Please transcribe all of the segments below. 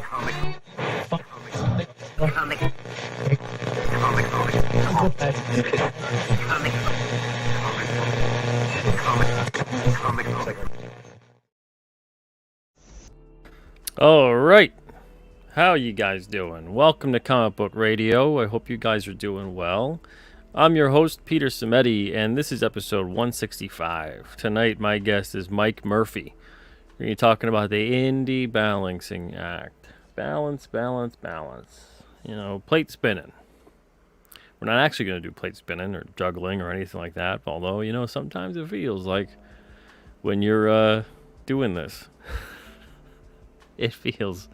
All right, how you guys doing? Welcome to Comic Book Radio. I hope you guys are doing well. I'm your host, Peter Cimetti, and this is episode 165. Tonight, my guest is Mike Murphy. We're going to be talking about the Indie Balancing Act. Balance. You know, plate spinning. We're not actually going to do plate spinning or juggling or anything like that, although, you know, sometimes it feels like when you're doing this, it feels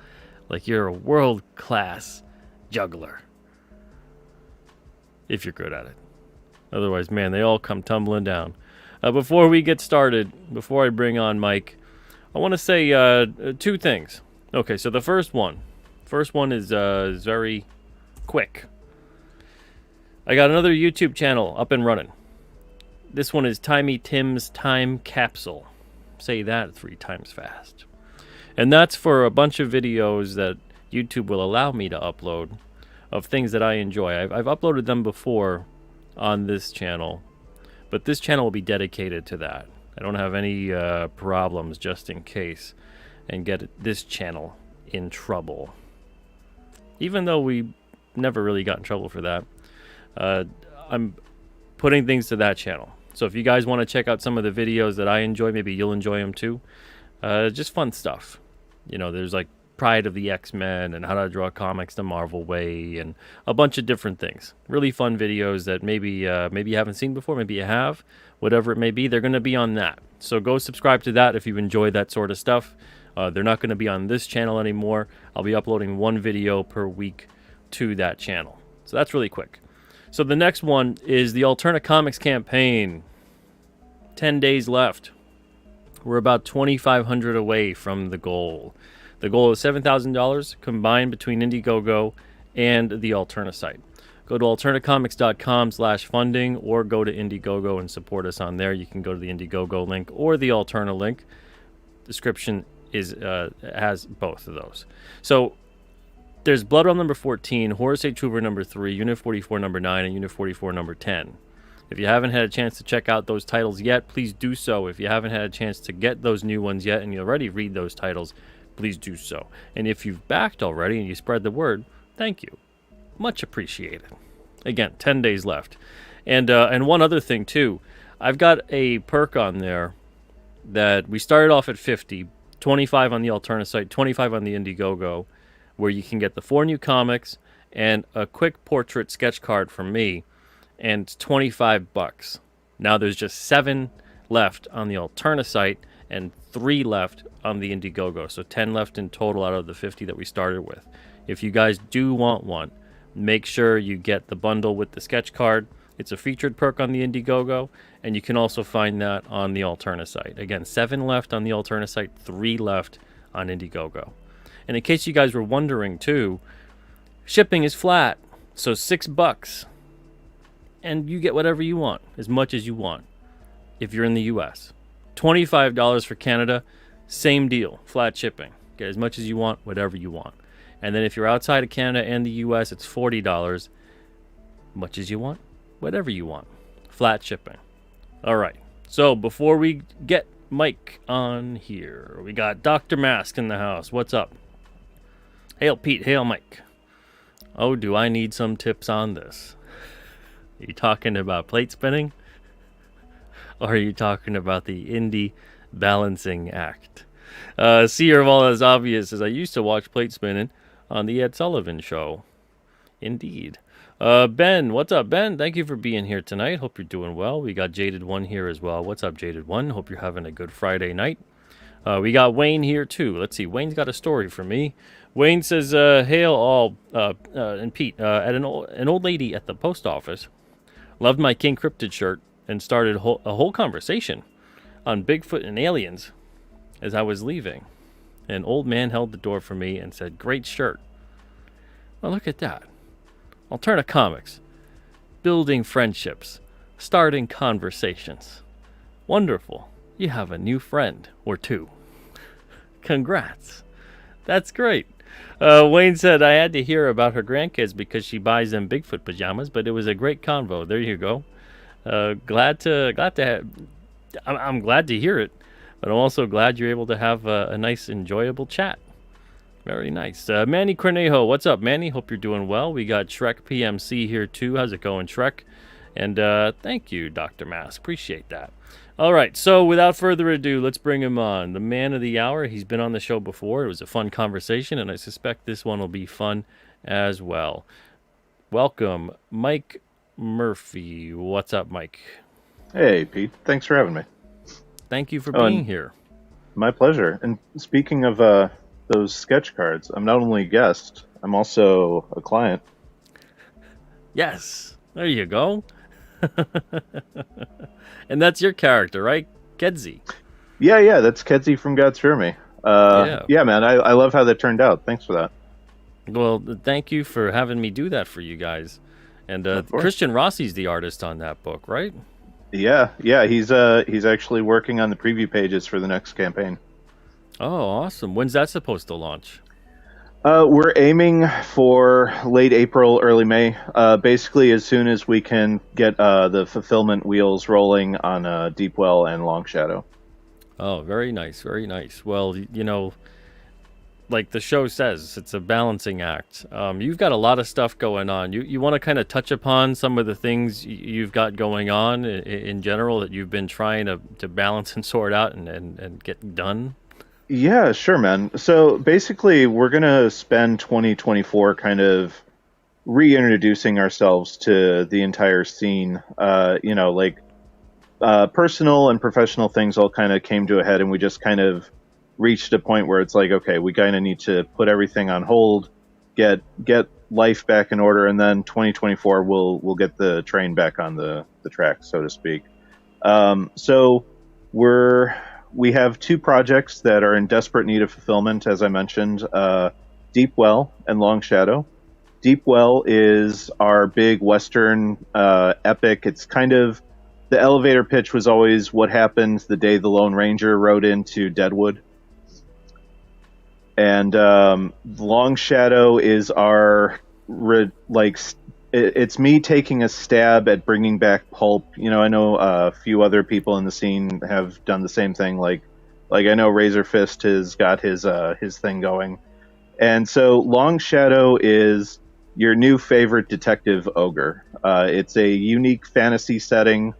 like you're a world-class juggler. If you're good at it. Otherwise, man, they all come tumbling down. Before we get started, before I bring on Mike, I want to say two things. Okay, so the first one is very quick. I got another YouTube channel up and running. This one is Timey Tim's Time Capsule. Say that 3 times fast. And that's for a bunch of videos that YouTube will allow me to upload of things that I enjoy. I've uploaded them before on this channel, but this channel will be dedicated to that. I don't have any problems just in case and get this channel in trouble. Even though we never really got in trouble for that, I'm putting things to that channel. So if you guys want to check out some of the videos that I enjoy, maybe you'll enjoy them too. Just fun stuff. You know, there's like Pride of the X-Men and How to Draw Comics the Marvel Way and a bunch of different things. Really fun videos that maybe you haven't seen before, maybe you have. Whatever it may be, they're going to be on that. So go subscribe to that if you enjoy that sort of stuff. They're not going to be on this channel anymore. I'll be uploading 1 video per week to that channel. So that's really quick. So the next one is the Alternate Comics campaign. 10 days left. We're about $2,500 away from the goal. The goal is $7,000 combined between Indiegogo and the Alterna site. Go to alternacomics.com/funding or go to Indiegogo and support us on there. You can go to the Indiegogo link or the Alterna link. Description has both of those. So there's Blood Realm number 14, Horus H. Hoover number 3, Unit 44 number 9, and Unit 44 number 10. If you haven't had a chance to check out those titles yet, please do so. If you haven't had a chance to get those new ones yet and you already read those titles, please do so. And if you've backed already and you spread the word, thank you. Much appreciated. Again, 10 days left. And one other thing, too. I've got a perk on there that we started off at 50, 25 on the Alterna site, 25 on the Indiegogo, where you can get the 4 new comics and a quick portrait sketch card from me, and $25. Now there's just 7 left on the Alterna site and 3 left on the Indiegogo. So 10 left in total out of the 50 that we started with. If you guys do want one, make sure you get the bundle with the sketch card. It's a featured perk on the Indiegogo, and you can also find that on the Alterna site. Again, 7 left on the Alterna site, 3 left on Indiegogo. And in case you guys were wondering too, shipping is flat, so $6. And you get whatever you want, as much as you want, if you're in the U.S. $25 for Canada, same deal, flat shipping. Get as much as you want, whatever you want. And then if you're outside of Canada and the U.S., it's $40, much as you want, whatever you want, flat shipping. All right, so before we get Mike on here, we got Dr. Mask in the house. What's up? Hail Pete, hail Mike. Oh, do I need some tips on this? Are you talking about plate spinning? Or are you talking about the Indie Balancing Act? Seer of all that's obvious is I used to watch plate spinning on the Ed Sullivan Show. Indeed. Ben, what's up, Ben? Thank you for being here tonight. Hope you're doing well. We got Jaded One here as well. What's up, Jaded One? Hope you're having a good Friday night. We got Wayne here too. Let's see. Wayne's got a story for me. Wayne says, hail all, and Pete, at an old lady at the post office loved my King Cryptid shirt and started a whole conversation on Bigfoot and aliens as I was leaving. An old man held the door for me and said, "Great shirt." Well, look at that. Alterna Comics. Building friendships. Starting conversations. Wonderful. You have a new friend or two. Congrats. That's great. Wayne said I had to hear about her grandkids because she buys them Bigfoot pajamas, but it was a great convo. There you go. I'm glad to hear it, but I'm also glad you're able to have a nice, enjoyable chat. Very nice. Manny Cornejo, what's up, Manny? Hope you're doing well. We got Shrek PMC here too. How's it going, Shrek? And thank you, Dr. Mask. Appreciate that. All right, so without further ado, let's bring him on. The man of the hour. He's been on the show before. It was a fun conversation, and I suspect this one will be fun as well. Welcome, Mike Murphy. What's up, Mike? Hey, Pete. Thanks for having me. Thank you for being here. My pleasure. And speaking of those sketch cards, I'm not only a guest, I'm also a client. Yes, there you go. And that's your character, right? Kedzie. Yeah, that's Kedzie from God's Fear Me. Yeah, man, I love how that turned out. Thanks for that. Well, thank you for having me do that for you guys. And Christian Rossi's the artist on that book, right? Yeah, he's actually working on the preview pages for the next campaign. Oh, awesome. When's that supposed to launch? We're aiming for late April, early May. Basically, as soon as we can get the fulfillment wheels rolling on Deep Well and Long Shadow. Oh, very nice, very nice. Well, you know, like the show says, it's a balancing act. You've got a lot of stuff going on. You want to kind of touch upon some of the things you've got going on in general that you've been trying to balance and sort out and get done? Yeah, sure, man. So basically, we're going to spend 2024 kind of reintroducing ourselves to the entire scene. Personal and professional things all kind of came to a head, and we just kind of reached a point where it's like, okay, we kind of need to put everything on hold, get life back in order, and then 2024 we'll get the train back on the track, so to speak. So we have two projects that are in desperate need of fulfillment, as I mentioned, Deep Well and Long Shadow. Deep Well is our big Western epic. It's kind of, the elevator pitch was always what happened the day the Lone Ranger rode into Deadwood. And Long Shadow is our, it's me taking a stab at bringing back pulp. You know, I know a few other people in the scene have done the same thing. Like I know Razor Fist has got his thing going, and so Long Shadow is your new favorite detective ogre. It's a unique fantasy setting,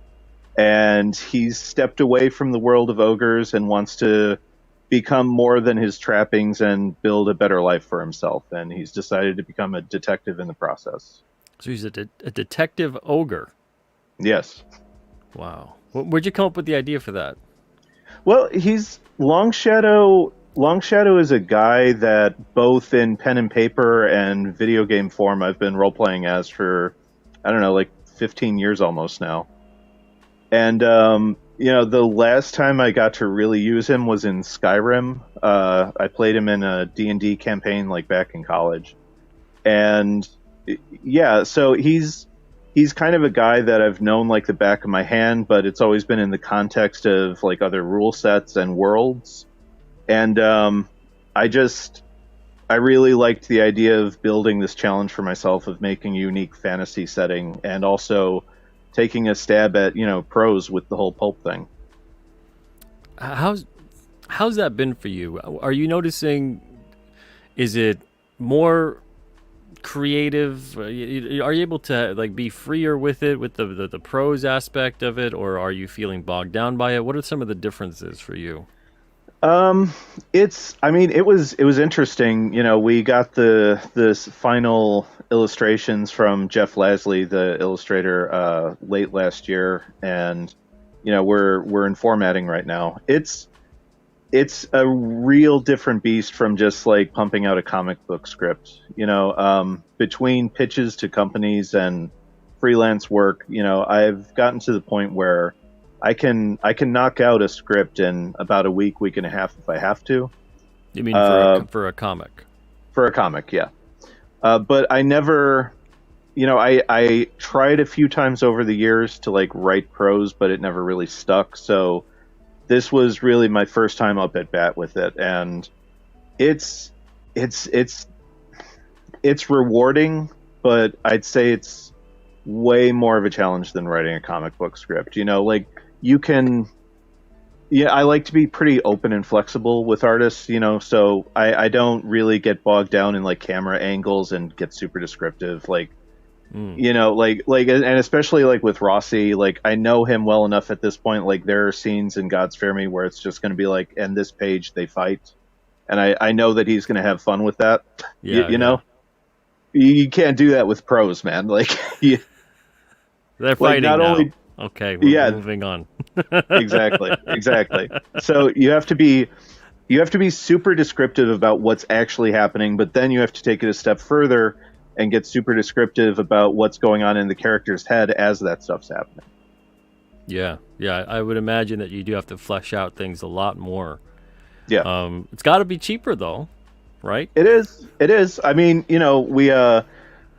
and he's stepped away from the world of ogres and wants to become more than his trappings and build a better life for himself. And he's decided to become a detective in the process. So he's a detective ogre. Yes. Wow. Where'd you come up with the idea for that? Well, he's Long Shadow. Long Shadow is a guy that both in pen and paper and video game form I've been role playing as for, I don't know, like 15 years almost now. And the last time I got to really use him was in Skyrim. I played him in a D&D campaign like back in college, and yeah, so he's kind of a guy that I've known like the back of my hand, but it's always been in the context of like other rule sets and worlds. And I really liked the idea of building this challenge for myself of making a unique fantasy setting and also taking a stab at, prose with the whole pulp thing. How's that been for you? Are you noticing, is it more creative? Are you able to like be freer with it, with the prose aspect of it, or are you feeling bogged down by it? What are some of the differences for you? It was interesting. We got this final illustrations from Jeff Lasley, the illustrator, late last year, and we're in formatting right now. It's a real different beast from just like pumping out a comic book script. Between pitches to companies and freelance work, I've gotten to the point where I can knock out a script in about a week and a half if I have to. You mean for a comic? For a comic, yeah. But I never, I tried a few times over the years to like write prose, but it never really stuck. So this was really my first time up at bat with it, and it's it's it's rewarding, but I'd say it's way more of a challenge than writing a comic book script. You know, like you can. Yeah, I like to be pretty open and flexible with artists, you know, so I don't really get bogged down in like camera angles and get super descriptive. Like, Mm. you know, and especially like with Rossi, like I know him well enough at this point. Like there are scenes in God's Fear Me where it's just going to be like, and this page they fight, and I know that he's going to have fun with that. Yeah, You yeah. know, you can't do that with prose, man. Like, They're like fighting not now. only Okay, we're yeah, moving on. exactly. So you have to be super descriptive about what's actually happening, but then you have to take it a step further and get super descriptive about what's going on in the character's head as that stuff's happening. Yeah, yeah. I would imagine that you do have to flesh out things a lot more. Yeah. It's got to be cheaper though, right? It is. It is. I mean, you know, we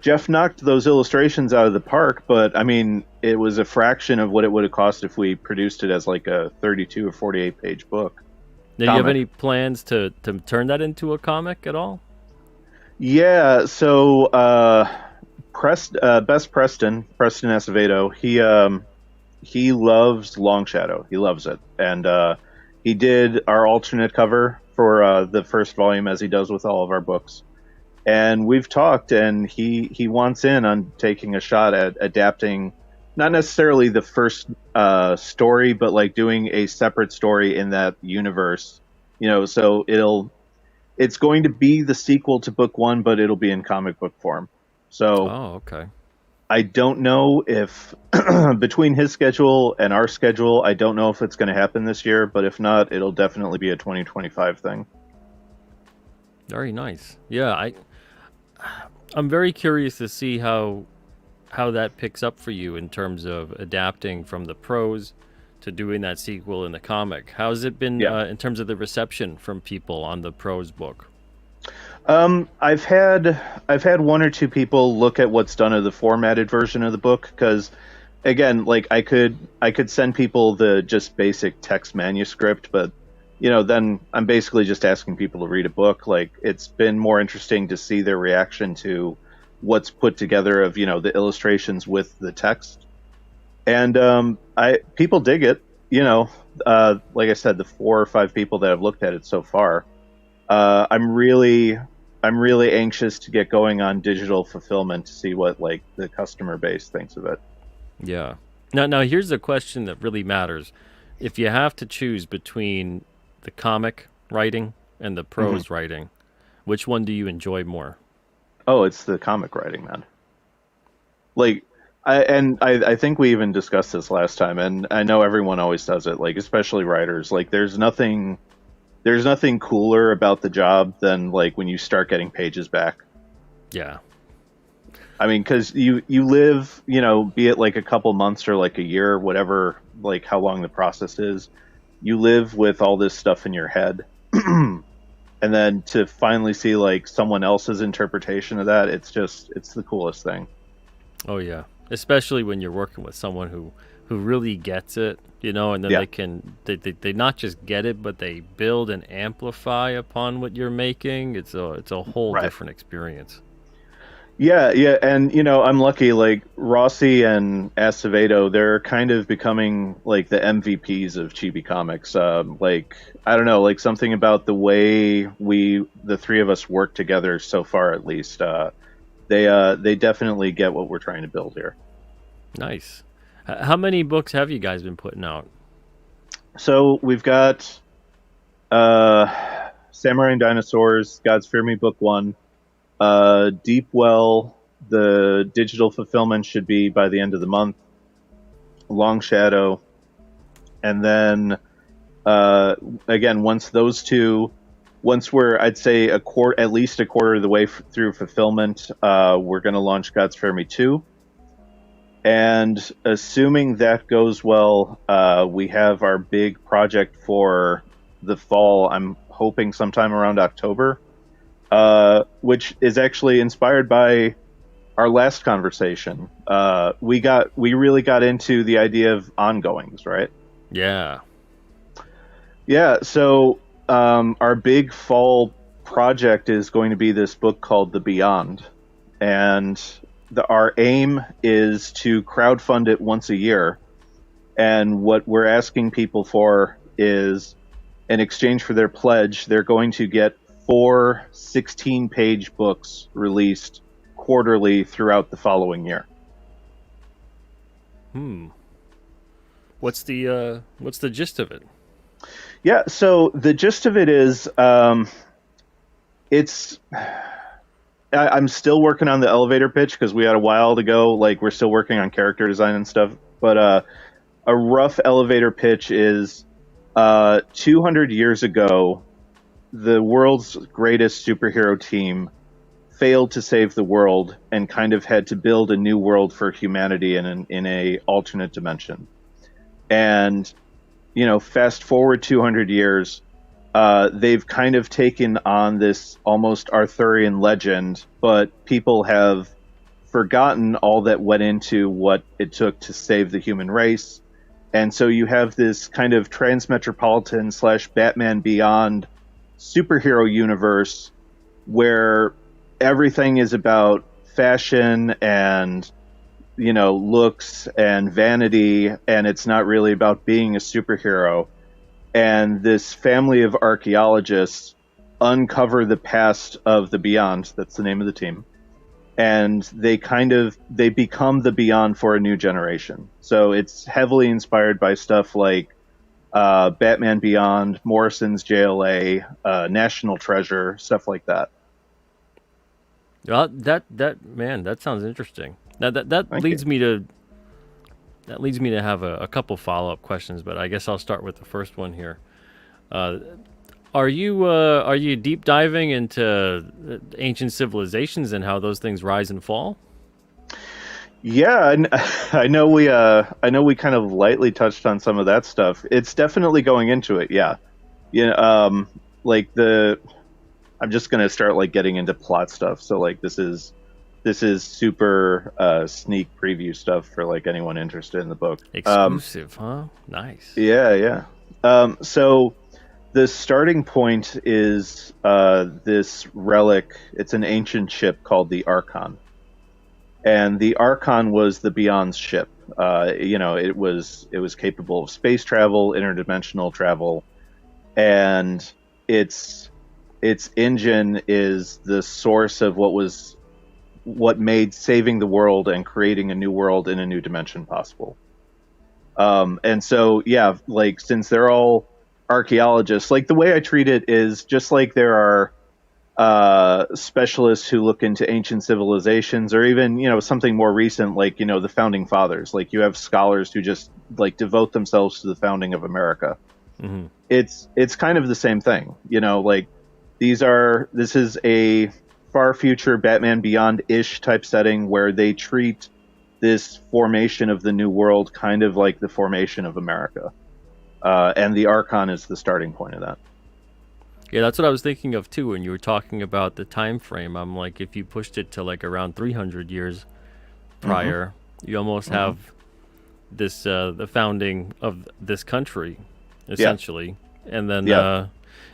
Jeff knocked those illustrations out of the park, but I mean, it was a fraction of what it would have cost if we produced it as like a 32 or 48 page book. Now, do you have any plans to turn that into a comic at all? Yeah, so Preston Acevedo, he loves Long Shadow. He loves it, and he did our alternate cover for the first volume, as he does with all of our books. And we've talked, and he wants in on taking a shot at adapting, not necessarily the first story, but like doing a separate story in that universe. You know, so it's going to be the sequel to book one, but it'll be in comic book form. So Oh, okay. I don't know if between his schedule and our schedule, I don't know if it's going to happen this year, but if not, it'll definitely be a 2025 thing. Very nice. Yeah, I'm very curious to see how that picks up for you in terms of adapting from the prose to doing that sequel in the comic. How's it been Yeah. in terms of the reception from people on the prose book? I've had one or two people look at what's done of the formatted version of the book because, again, like I could send people the just basic text manuscript, but you know, then I'm basically just asking people to read a book. Like it's been more interesting to see their reaction to what's put together of the illustrations with the text, and I people dig it. You know, like I said, the 4 or 5 people that have looked at it so far, I'm really anxious to get going on digital fulfillment to see what like the customer base thinks of it. Yeah. Now here's a question that really matters. If you have to choose between the comic writing and the prose writing, which one do you enjoy more? Oh, it's the comic writing, man. Like, I think we even discussed this last time, and I know everyone always does it. Like, especially writers. Like, there's nothing cooler about the job than like when you start getting pages back. Yeah. I mean, because you live, be it like a couple months or like a year, whatever, like how long the process is, you live with all this stuff in your head, and then to finally see like someone else's interpretation of that, it's the coolest thing. Oh yeah. Especially when you're working with someone who really gets it, and then Yeah, they not just get it, but they build and amplify upon what you're making. It's a whole right. different experience. Yeah, and I'm lucky. Like Rossi and Acevedo, they're kind of becoming like the MVPs of Chibi Comics. Like I don't know, like something about the way the three of us work together so far, at least. They definitely get what we're trying to build here. Nice. How many books have you guys been putting out? So we've got Samurai and Dinosaurs, God's Fear Me Book One, Deep Well. The digital fulfillment should be by the end of the month. Long Shadow, and then again, once we're I'd say at least a quarter of the way through fulfillment, we're going to launch God's Fear Me 2. And assuming that goes well, we have our big project for the fall. I'm hoping sometime around October, which is actually inspired by our last conversation. We really got into the idea of ongoings, right? Yeah. Yeah. So our big fall project is going to be this book called The Beyond, and our aim is to crowdfund it once a year. And what we're asking people for is, in exchange for their pledge, they're going to get 4 16-page books released quarterly throughout the following year. What's the gist of it? Yeah, so the gist of it is, it's. I'm still working on the elevator pitch because we had a while to go. Like, we're still working on character design and stuff. But a rough elevator pitch is 200 years ago, the world's greatest superhero team failed to save the world and kind of had to build a new world for humanity in a alternate dimension. And, fast forward 200 years, they've kind of taken on this almost Arthurian legend, but people have forgotten all that went into what it took to save the human race. And so you have this kind of transmetropolitan / Batman Beyond superhero universe where everything is about fashion and, looks and vanity, and it's not really about being a superhero. And this family of archaeologists uncover the past of the Beyond. That's the name of the team. And they become the Beyond for a new generation. So it's heavily inspired by stuff like Batman Beyond, Morrison's JLA, National Treasure, stuff like that. That sounds interesting. That leads me to have a couple follow-up questions, but I guess I'll start with the first one here. Are you deep diving into ancient civilizations and how those things rise and fall? Yeah, I know we kind of lightly touched on some of that stuff. It's definitely going into it. Yeah, I'm just gonna start getting into plot stuff. So this is super sneak preview stuff for anyone interested in the book. Exclusive, huh? Nice. Yeah. So the starting point is this relic. It's an ancient ship called the Archon. And the Archon was the Beyond's ship. It was capable of space travel, interdimensional travel, and its engine is the source of what made saving the world and creating a new world in a new dimension possible. And so, yeah, since they're all archaeologists, the way I treat it is just like there are specialists who look into ancient civilizations, or even something more recent the founding fathers. You have scholars who just devote themselves to the founding of America. Mm-hmm. It's kind of the same thing. This is a far future Batman Beyond-ish type setting where they treat this formation of the new world kind of like the formation of America, and the Archon is the starting point of that. Yeah, that's what I was thinking of too when you were talking about the time frame. I'm like, if you pushed it to around 300 years prior, mm-hmm. you almost mm-hmm. have this the founding of this country, essentially. Yeah. And then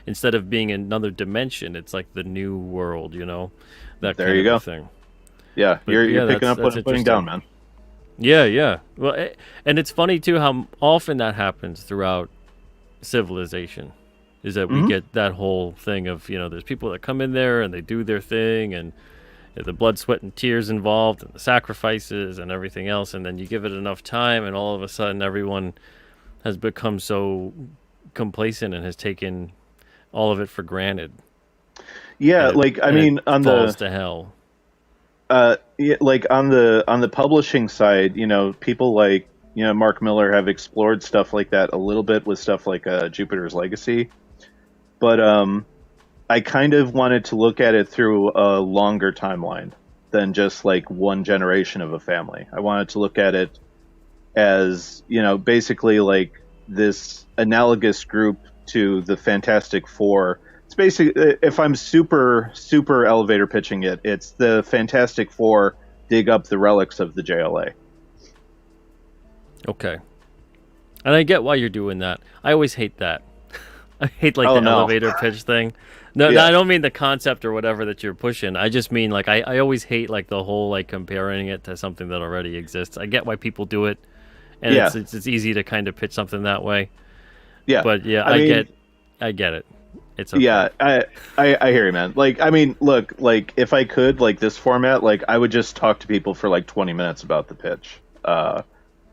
instead of being another dimension, it's like the new world, that there kind you of go. thing. Yeah, you're picking up what I'm putting down, man. Yeah. Well, and it's funny too how often that happens throughout civilization. Is that we get that whole thing of, there's people that come in there and they do their thing, and the blood, sweat, and tears involved, and the sacrifices and everything else, and then you give it enough time, and all of a sudden everyone has become so complacent and has taken all of it for granted. Yeah, on falls to hell. On the publishing side, people like Mark Miller have explored stuff like that a little bit with stuff like Jupiter's Legacy. But I kind of wanted to look at it through a longer timeline than just one generation of a family. I wanted to look at it as, basically this analogous group to the Fantastic Four. It's basically, if I'm super elevator pitching it, it's the Fantastic Four dig up the relics of the JLA. Okay. And I get why you're doing that. I always hate that. I hate like Oh the no. elevator pitch thing. No, no, Yeah. I don't mean the concept or whatever that you're pushing. I just mean like I always hate like the whole like comparing it to something that already exists. I get why people do it, and Yeah. it's easy to kind of pitch something that way. Yeah. But yeah, I mean, I get it. It's okay. yeah, I hear you, man. Like, I mean, look, like if I could, like this format, like I would just talk to people for like 20 minutes about the pitch.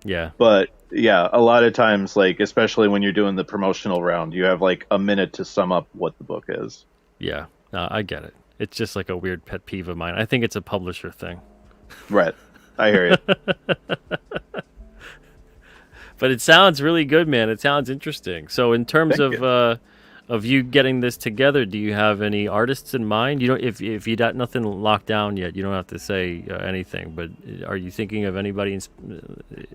Yeah, But yeah, a lot of times, like especially when you're doing the promotional round, you have like a minute to sum up what the book is. yeah, I get it. It's just like a weird pet peeve of mine. I think it's a publisher thing. Right. I hear you. But it sounds really good, man. It sounds interesting. So, in terms Thank you. of you getting this together, do you have any artists in mind? You don't, if you got nothing locked down yet, you don't have to say anything. But are you thinking of anybody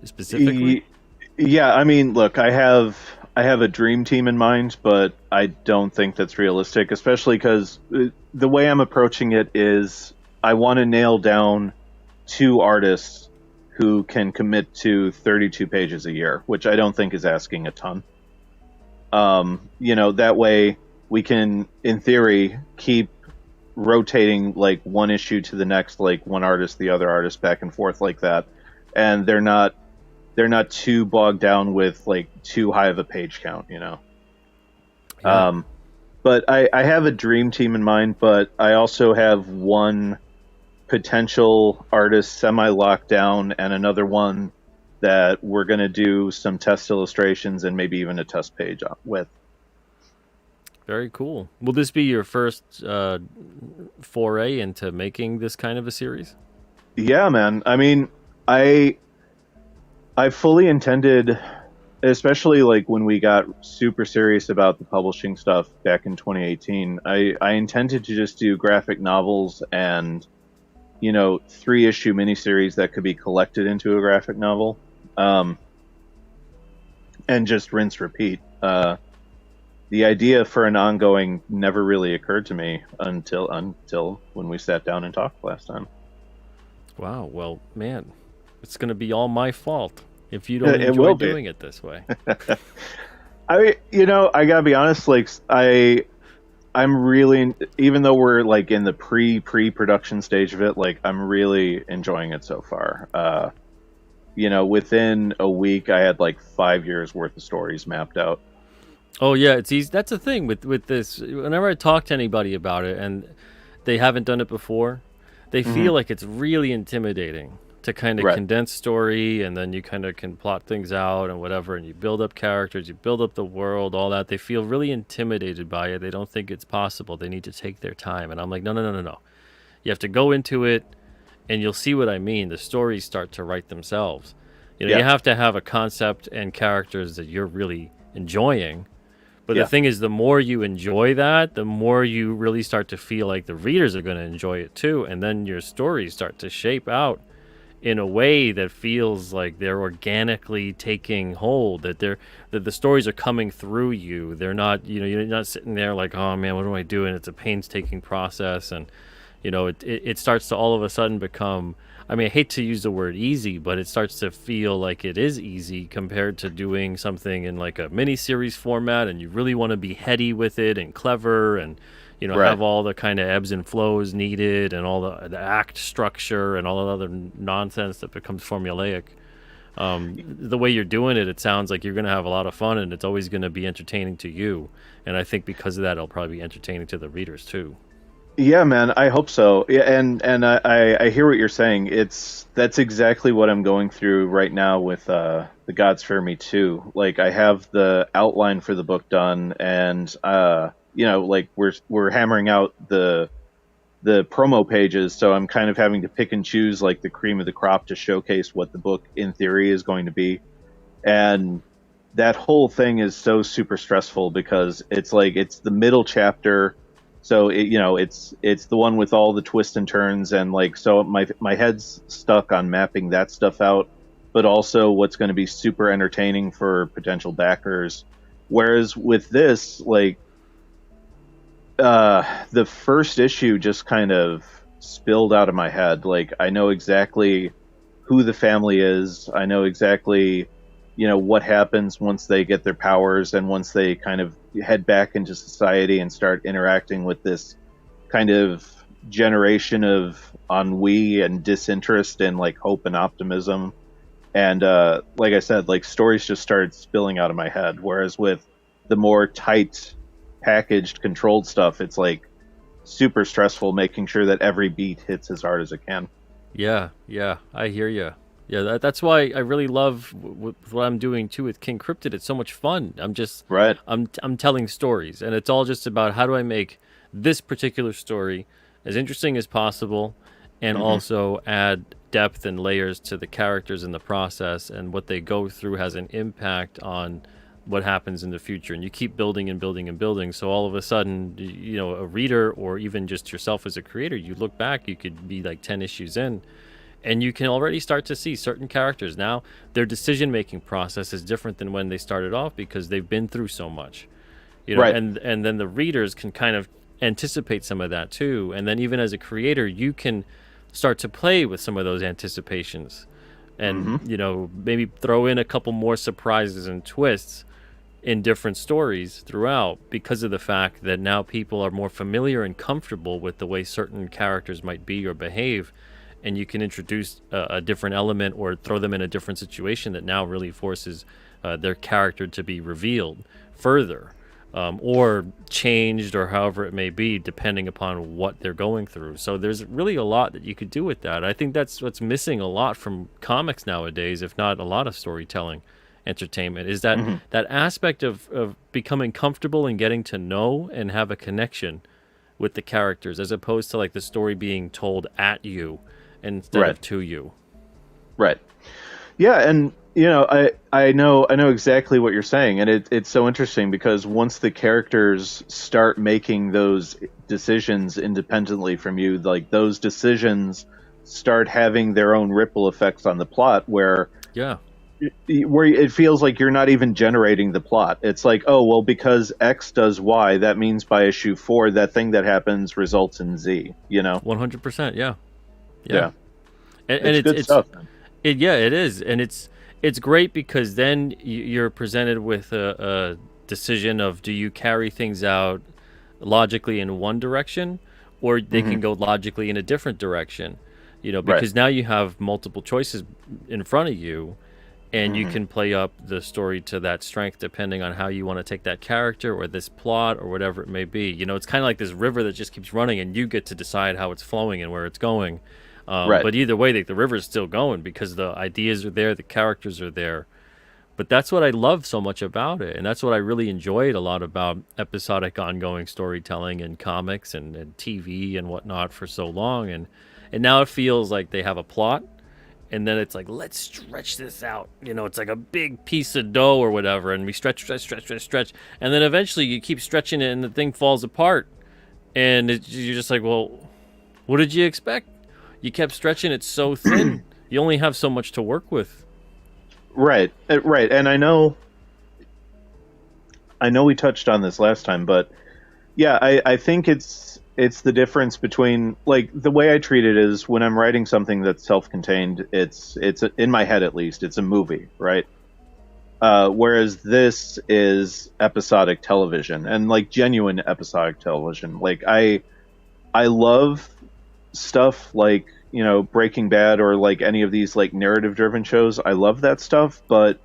specifically? Y- Yeah, I mean, look, I have a dream team in mind, but I don't think that's realistic, especially because the way I'm approaching it is I want to nail down two artists who can commit to 32 pages a year, which I don't think is asking a ton. That way we can, in theory, keep rotating like one issue to the next, like one artist, the other artist, back and forth like that, and they're not too bogged down with like too high of a page count. Yeah. But I have a dream team in mind, but I also have one potential artist semi locked down and another one that we're going to do some test illustrations and maybe even a test page with. Very cool. Will this be your first foray into making this kind of a series? Yeah, man. I mean, I I fully intended, especially like when we got super serious about the publishing stuff back in 2018, I intended to just do graphic novels and, 3-issue miniseries that could be collected into a graphic novel, um, and just rinse repeat. The idea for an ongoing never really occurred to me until when we sat down and talked last time. Wow. Well, man, it's going to be all my fault if you don't It enjoy will be. doing it this way. I gotta be honest. Like, I'm really, even though we're like in the pre-production stage of it, like I'm really enjoying it so far. Within a week, I had like 5 years worth of stories mapped out. Oh yeah, it's easy. That's the thing with this. Whenever I talk to anybody about it and they haven't done it before, they Hmm. feel like it's really intimidating to kind of Right. condense story and then you kind of can plot things out and whatever and you build up characters, you build up the world, all that. They feel really intimidated by it. They don't think it's possible. They need to take their time. And I'm like, no, no, no, no, no. You have to go into it and you'll see what I mean. The stories start to write themselves. Yeah. You have to have a concept and characters that you're really enjoying, but the Yeah. thing is, the more you enjoy that, the more you really start to feel like the readers are going to enjoy it too. And then your stories start to shape out in a way that feels like they're organically taking hold, that the stories are coming through you. They're not, you're not sitting there like, oh man, what am I doing? It's a painstaking process. And, it starts to all of a sudden become, I mean, I hate to use the word easy, but it starts to feel like it is easy compared to doing something in like a mini series format, and you really want to be heady with it and clever and Right. have all the kind of ebbs and flows needed and all the act structure and all the other nonsense that becomes formulaic. The way you're doing it, it sounds like you're going to have a lot of fun and it's always going to be entertaining to you. And I think because of that, it'll probably be entertaining to the readers too. Yeah, man. I hope so. Yeah, and I hear what you're saying. That's exactly what I'm going through right now with the Gods Fear Me too. Like I have the outline for the book done, and like we're hammering out the promo pages. So I'm kind of having to pick and choose like the cream of the crop to showcase what the book in theory is going to be, and that whole thing is so super stressful because it's the middle chapter, so it's the one with all the twists and turns, and like so my head's stuck on mapping that stuff out, but also what's going to be super entertaining for potential backers. Whereas with this, like the first issue just kind of spilled out of my head. Like I know exactly who the family is. I know exactly what happens once they get their powers and once they kind of head back into society and start interacting with this kind of generation of ennui and disinterest and like hope and optimism. And like I said, like stories just started spilling out of my head. Whereas with the more tight, packaged, controlled stuff, it's like super stressful making sure that every beat hits as hard as it can. Yeah, yeah, I hear you. Yeah, that's why I really love what I'm doing too with King Cryptid. It's so much fun. Right. I'm telling stories, and it's all just about how do I make this particular story as interesting as possible, and Hmm. also add depth and layers to the characters in the process, and what they go through has an impact on what happens in the future. And you keep building and building and building, so all of a sudden, a reader or even just yourself as a creator, you look back, you could be like 10 issues in, and you can already start to see certain characters now, their decision making process is different than when they started off because they've been through so much, Right. and then the readers can kind of anticipate some of that too. And then even as a creator, you can start to play with some of those anticipations, and Hmm. maybe throw in a couple more surprises and twists in different stories throughout, because of the fact that now people are more familiar and comfortable with the way certain characters might be or behave, and you can introduce a different element or throw them in a different situation that now really forces their character to be revealed further, or changed, or however it may be, depending upon what they're going through. So there's really a lot that you could do with that. I think that's what's missing a lot from comics nowadays, if not a lot of storytelling entertainment, is that Hmm. that aspect of becoming comfortable and getting to know and have a connection with the characters, as opposed to like the story being told at you instead Right. of to you. Right. Yeah, and I know exactly what you're saying, and it's so interesting because once the characters start making those decisions independently from you, like those decisions start having their own ripple effects on the plot, Yeah, where it feels like you're not even generating the plot. It's like, oh well, because X does Y, that means by issue 4, that thing that happens results in Z. 100%. Yeah, yeah. Yeah, And it's it's good stuff. Man. yeah, it is, and it's great because then you're presented with a decision of, do you carry things out logically in one direction, or they Hmm. can go logically in a different direction, Right. because now you have multiple choices in front of you, and you Hmm. can play up the story to that strength depending on how you want to take that character or this plot or whatever it may be. It's kind of like this river that just keeps running, and you get to decide how it's flowing and where it's going. Right. But either way, the river's still going because the ideas are there, the characters are there. But that's what I love so much about it, and that's what I really enjoyed a lot about episodic, ongoing storytelling and comics and TV and whatnot for so long. And now it feels like they have a plot, and then it's like, let's stretch this out. It's like a big piece of dough or whatever, and we stretch, and then eventually you keep stretching it, and the thing falls apart, and you're just like, well, what did you expect? You kept stretching it so thin. You only have so much to work with. Right. Right. And I know we touched on this last time, but yeah, I think it's the difference between, like, the way I treat it is when I'm writing something that's self-contained, it's in my head at least, it's a movie, right? Whereas this is episodic television, and like genuine episodic television. Like I love stuff like Breaking Bad or like any of these like narrative driven shows. I love that stuff, but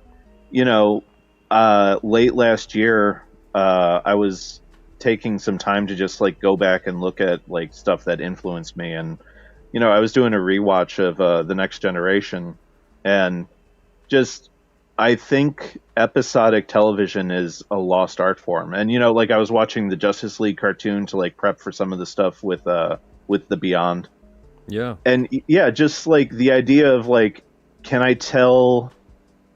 you know, late last year, I was taking some time to just like go back and look at like stuff that influenced me, and I was doing a rewatch of The Next Generation, and just I think episodic television is a lost art form. And like I was watching the Justice League cartoon to like prep for some of the stuff with the Beyond, Yeah. and yeah, just like the idea of like, can I tell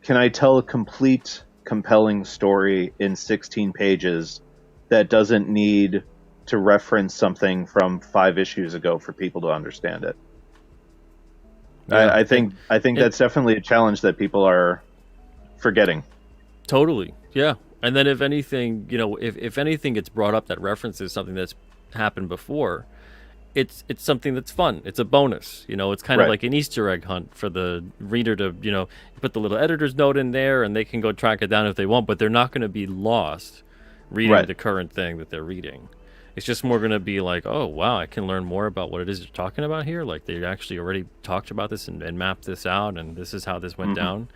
a complete, compelling story in 16 pages that doesn't need to reference something from 5 issues ago for people to understand it? Yeah. I think And that's definitely a challenge that people are forgetting. totally. Yeah. And then if anything, if anything gets brought up that references something that's happened before, it's something that's fun. It's a bonus. It's kind of Right. like an Easter egg hunt for the reader to, you put the little editor's note in there and they can go track it down if they want, but they're not going to be lost reading Right. the current thing that they're reading. It's just more going to be like, oh, wow, I can learn more about what it is you're talking about here. Like they actually already talked about this and mapped this out, and this is how this went Hmm.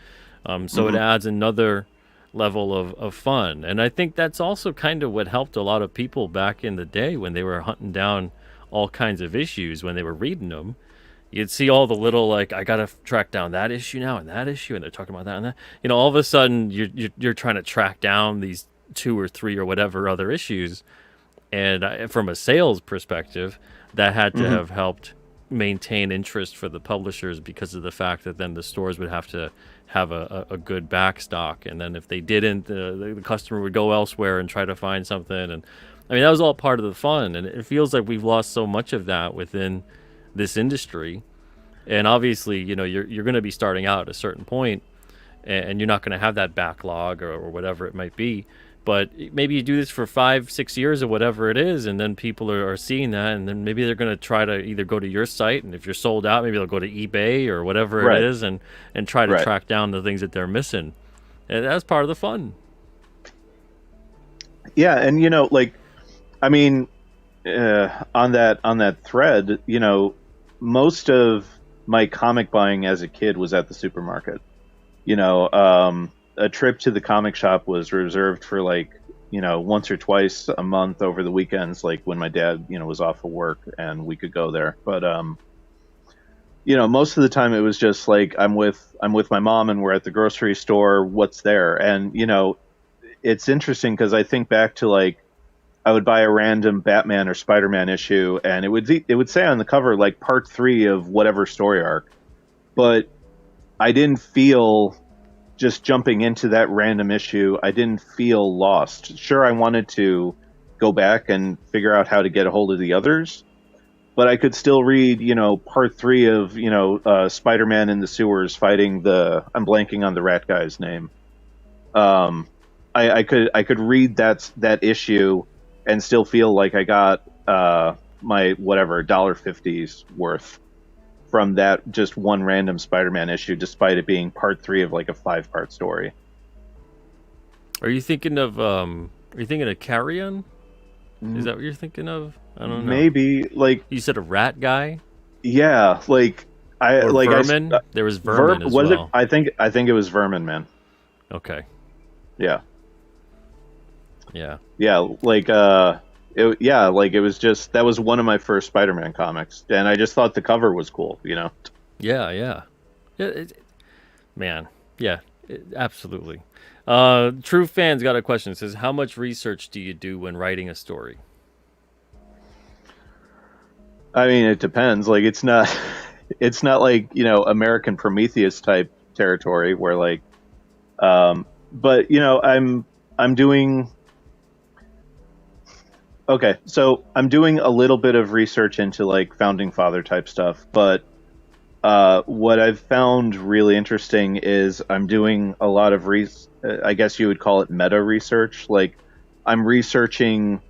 down. So it Hmm. adds another level of fun. And I think that's also kind of what helped a lot of people back in the day when they were hunting down all kinds of issues when they were reading them. You'd see all the little, like, I gotta track down that issue now and that issue, and they're talking about that and that. All of a sudden you're trying to track down these two or three or whatever other issues, and from a sales perspective, that had to Hmm. have helped maintain interest for the publishers because of the fact that then the stores would have to have a good backstock, and then if they didn't, the customer would go elsewhere and try to find something. And I mean, that was all part of the fun, and it feels like we've lost so much of that within this industry. And obviously, you're going to be starting out at a certain point, and you're not going to have that backlog or whatever it might be. But maybe you do this for 5-6 years or whatever it is, and then people are seeing that, and then maybe they're going to try to either go to your site, and if you're sold out, maybe they'll go to eBay or whatever it Right. is, and try to Right. track down the things that they're missing. And that's part of the fun. Yeah, and like, I mean, on that thread, most of my comic buying as a kid was at the supermarket. A trip to the comic shop was reserved for like, once or twice a month over the weekends, like when my dad, was off of work and we could go there. But most of the time it was just like I'm with my mom and we're at the grocery store. What's there? And it's interesting because I think back to like I would buy a random Batman or Spider-Man issue, and it would say on the cover like part 3 of whatever story arc, but I didn't feel just jumping into that random issue. I didn't feel lost. Sure, I wanted to go back and figure out how to get a hold of the others, but I could still read, part 3 of Spider-Man in the sewers fighting I'm blanking on the rat guy's name. Um, I could read that issue and still feel like I got my whatever $1.50's worth from that just one random Spider-Man issue, despite it being part 3 of like a 5-part story. Are you thinking of Carrion? Is that what you're thinking of? I don't know. Maybe like, You said a rat guy yeah, like I or like vermin? There was vermin as was it? well. I think it was Vermin Man. Okay. Yeah, Yeah. yeah, like it was just that was one of my first Spider-Man comics, and I just thought the cover was cool. Yeah, yeah. Yeah, man. Yeah, absolutely. True Fans got a question. It says, how much research do you do when writing a story? I mean, it depends. Like, it's not, it's not like American Prometheus type territory where like, but I'm doing okay. So I'm doing a little bit of research into like founding father type stuff, but what I've found really interesting is I'm doing a lot of I guess you would call it meta research. Like, I'm researching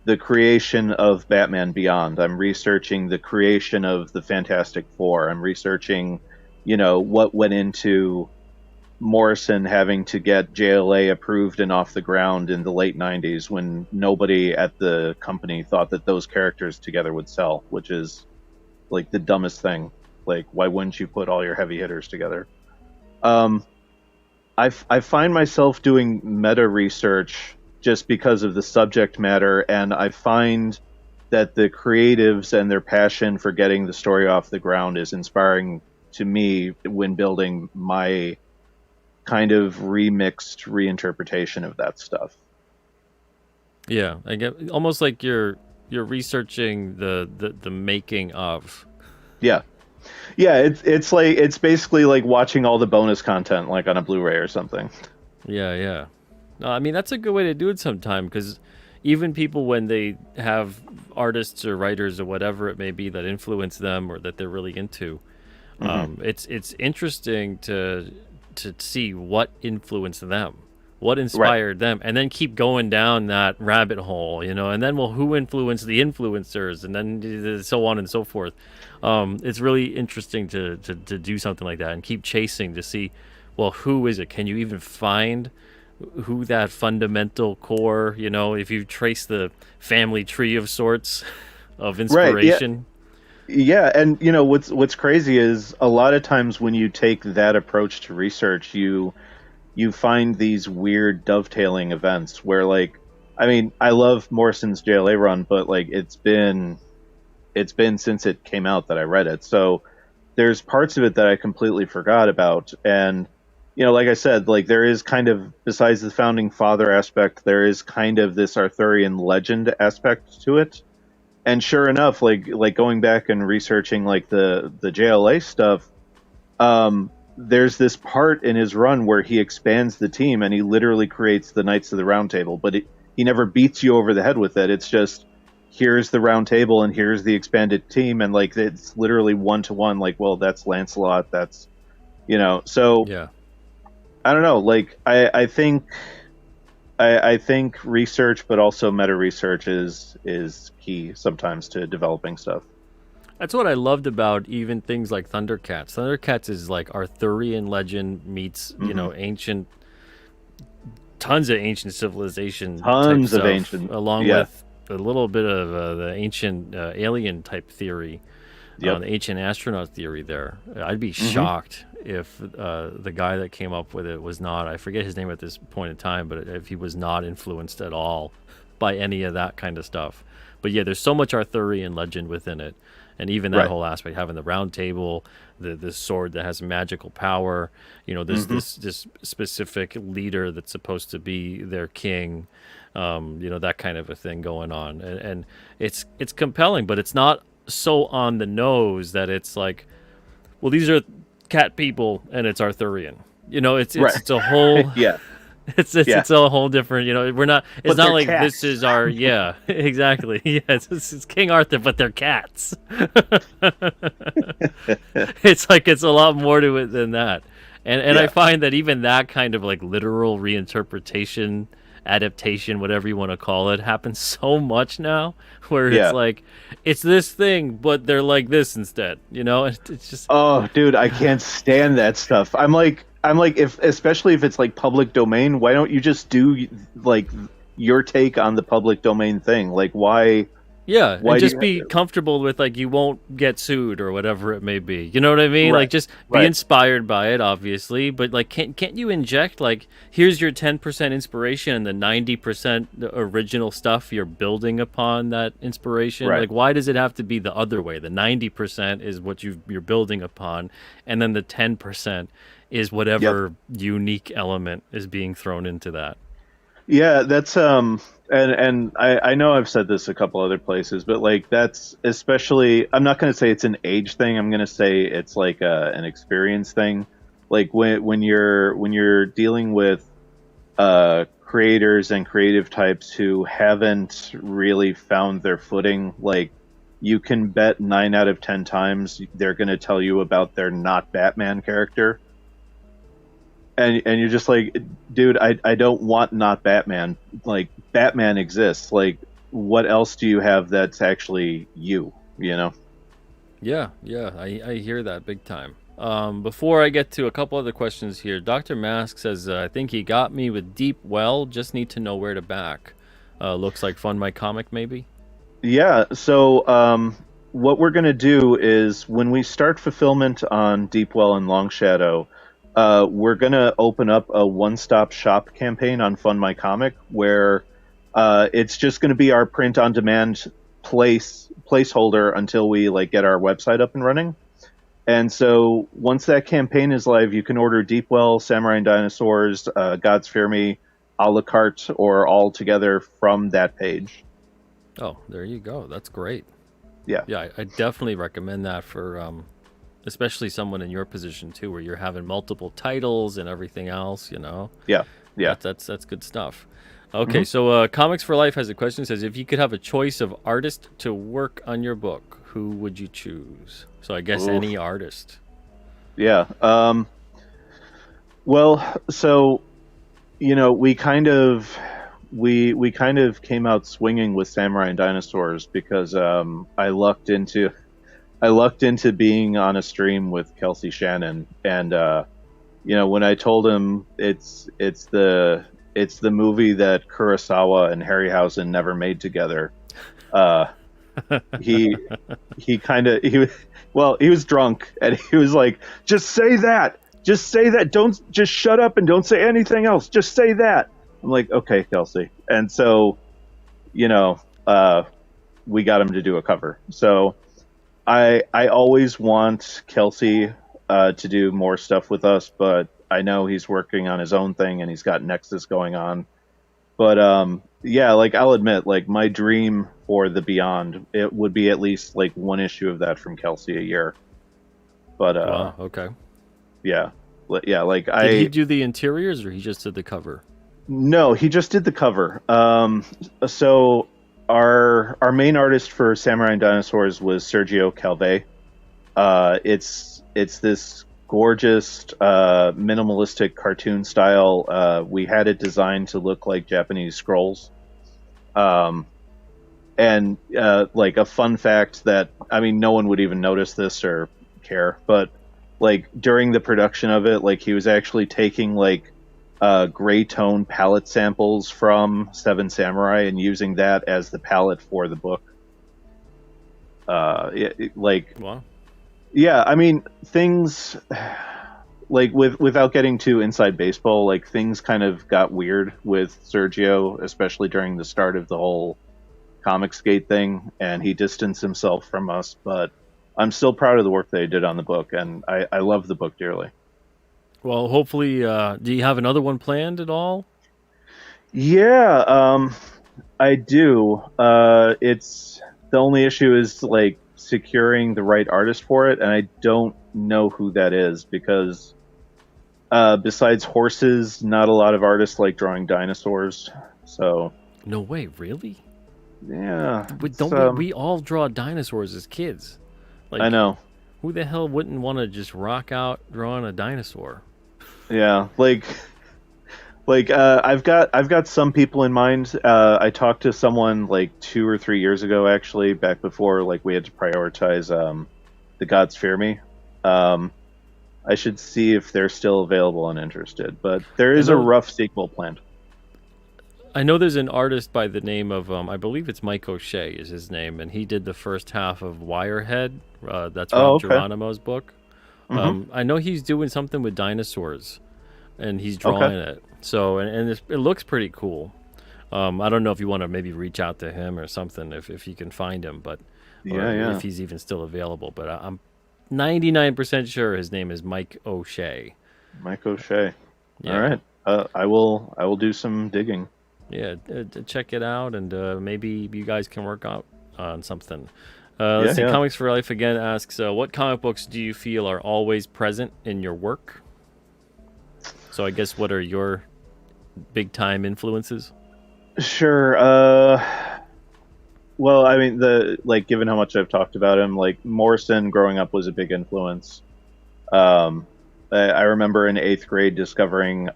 the creation of Batman Beyond. I'm researching the creation of the Fantastic Four. I'm researching, what went into Morrison having to get JLA approved and off the ground in the late 90s when nobody at the company thought that those characters together would sell, which is like the dumbest thing. Like, why wouldn't you put all your heavy hitters together? Um, I find myself doing meta research just because of the subject matter, and I find that the creatives and their passion for getting the story off the ground is inspiring to me when building my kind of remixed reinterpretation of that stuff. Yeah, I get almost like you're researching the making of. Yeah. Yeah, it's basically like watching all the bonus content like on a Blu-ray or something. Yeah, yeah. No, I mean that's a good way to do it sometime because even people when they have artists or writers or whatever it may be that influence them or that they're really into, Hmm. it's interesting to see what influenced them. What Right. inspired them? And then keep going down that rabbit hole, and then, well, who influenced the influencers? And then so on and so forth. It's really interesting to do something like that and keep chasing to see, well, who is it? Can you even find who that fundamental core, if you trace the family tree of sorts of Right. Yeah. inspiration? Yeah, and what's crazy is a lot of times when you take that approach to research, you find these weird dovetailing events where, like, I mean, I love Morrison's JLA run, but like it's been since it came out that I read it. So there's parts of it that I completely forgot about. And like I said, like there is kind of, besides the founding father aspect, there is kind of this Arthurian legend aspect to it. And sure enough, like going back and researching like the JLA stuff, there's this part in his run where he expands the team and he literally creates the Knights of the Round Table, but he never beats you over the head with it. It's just, here's the round table and here's the expanded team, and like it's literally one to one. Like, well, that's Lancelot. That's So Yeah. I don't know. Like I think research, but also meta research is key sometimes to developing stuff. That's what I loved about even things like Thundercats. Thundercats is like Arthurian legend meets, Hmm. ancient, tons of ancient civilization type Tons of stuff, ancient. along Yeah. with a little bit of the ancient alien type theory, Yep. the ancient astronaut theory there. I'd be Hmm. shocked if the guy that came up with it was not, I forget his name at this point in time, but if he was not influenced at all by any of that kind of stuff. But yeah, there's so much Arthurian legend within it. And even that Right. whole aspect, having the round table, the sword that has magical power, this Hmm. this specific leader that's supposed to be their king, that kind of a thing going on, and it's compelling, but it's not so on the nose that it's like, well, these are cat people and it's Arthurian. It's Right. it's a whole Yeah. it's it's Yeah. it's a whole different. We're not. It's But not they're like this cats. is our, yeah, exactly. Yes, it's King Arthur, but they're cats. It's like it's a lot more to it than that, and I Yeah. find that even that kind of like literal reinterpretation, adaptation, whatever you want to call it, happens so much now, where it's Yeah. like it's this thing, but they're like this instead. It's just Oh, dude, I can't stand that stuff. I'm like, if especially if it's like public domain, why don't you just do like your take on the public domain thing? Like, why? yeah, and Why do just you? be comfortable with like you won't get sued or whatever it may be. You know what I mean? Right. Like just be Right. inspired by it, obviously, but like can't you inject like here's your 10% inspiration and the 90% original stuff you're building upon that inspiration? Right. Like why does it have to be the other way? The 90% is what you're building upon, and then the 10% is Yep. whatever unique element is being thrown into that. Yeah, that's and I know I've said this a couple other places, but like that's especially, I'm not going to say it's an age thing. I'm going to say it's like an experience thing. Like when you're dealing with creators and creative types who haven't really found their footing, like you can bet 9 out of 10 times they're going to tell you about their not Batman character, and you're just like, dude, I don't want not Batman. Like Batman exists. Like what else do you have that's actually you? You know? Yeah, yeah, I hear that big time. Before I get to a couple other questions here, Dr. Mask says, I think he got me with Deep Well, just need to know where to back. Looks like Fund My Comic, maybe? Yeah. So what we're gonna do is when we start fulfillment on Deepwell and Long Shadow, we're gonna open up a one-stop shop campaign on Fund My Comic where it's just gonna be our print-on-demand placeholder until we like get our website up and running. And so once that campaign is live, you can order Deepwell, Samurai and Dinosaurs, Gods Fear Me, a la carte, or all together from that page. Oh, there you go. That's great. Yeah. Yeah, I definitely recommend that for especially someone in your position too, where you're having multiple titles and everything else. Yeah. Yeah. That's good stuff. Okay, Hmm. so Comics for Life has a question. Says, if you could have a choice of artist to work on your book, who would you choose? So I guess Oof. any artist. Yeah. Well, so we kind of came out swinging with Samurai and Dinosaurs because I lucked into being on a stream with Kelsey Shannon, and when I told him it's the movie that Kurosawa and Harryhausen never made together, uh, he he was drunk and he was like, just say that, don't just shut up and don't say anything else, just say that. I'm like, okay, Kelsey. And so you know we got him to do a cover. So I always want Kelsey to do more stuff with us, but I know he's working on his own thing and he's got Nexus going on. But yeah, like I'll admit, like my dream for the Beyond, it would be at least like one issue of that from Kelsey a year. But Wow. Okay. yeah, yeah, like Did he do the interiors or he just did the cover? no, he just did the cover. So our main artist for Samurai and Dinosaurs was Sergio Calve. It's this gorgeous minimalistic cartoon style. We had it designed to look like Japanese scrolls. Um, and like a fun fact that, I mean, no one would even notice this or care, but like during the production of it, like he was actually taking like gray tone palette samples from Seven Samurai and using that as the palette for the book. Like, Wow. yeah, I mean, things like without getting too inside baseball, like things kind of got weird with Sergio, especially during the start of the whole Comicsgate thing, and he distanced himself from us. But I'm still proud of the work that he did on the book, and I love the book dearly. Well, hopefully, do you have another one planned at all? Yeah, I do. It's the only issue is like securing the right artist for it, and I don't know who that is because besides horses, not a lot of artists like drawing dinosaurs. So No way, really? yeah, But don't we all draw dinosaurs as kids? I Like, know. who the hell wouldn't want to just rock out drawing a dinosaur? Yeah, like I've got some people in mind. I talked to someone like 2 or 3 years ago, actually, back before like we had to prioritize the Gods Fear Me. Um, I should see if they're still available and interested, but there I is a know rough sequel planned. I know there's an artist by the name of I believe it's Mike O'Shea is his name, and he did the first half of Wirehead. That's Oh, Rob okay. Geronimo's book. Mm-hmm. I know he's doing something with dinosaurs, and he's Okay. drawing it. So and it looks pretty cool. I don't know if you want to maybe reach out to him or something if you can find him, but or Yeah, yeah. if he's even still available. But I'm 99% sure his name is Mike O'Shea. Mike O'Shea. All Yeah. right. I will do some digging. Yeah, check it out, and maybe you guys can work out on something. Yeah, Let's see. yeah. Comics for Life again asks, what comic books do you feel are always present in your work? So I guess what are your big time influences? Sure. Well, I mean, the like, given how much I've talked about him, like Morrison growing up was a big influence. Um, I remember in eighth grade discovering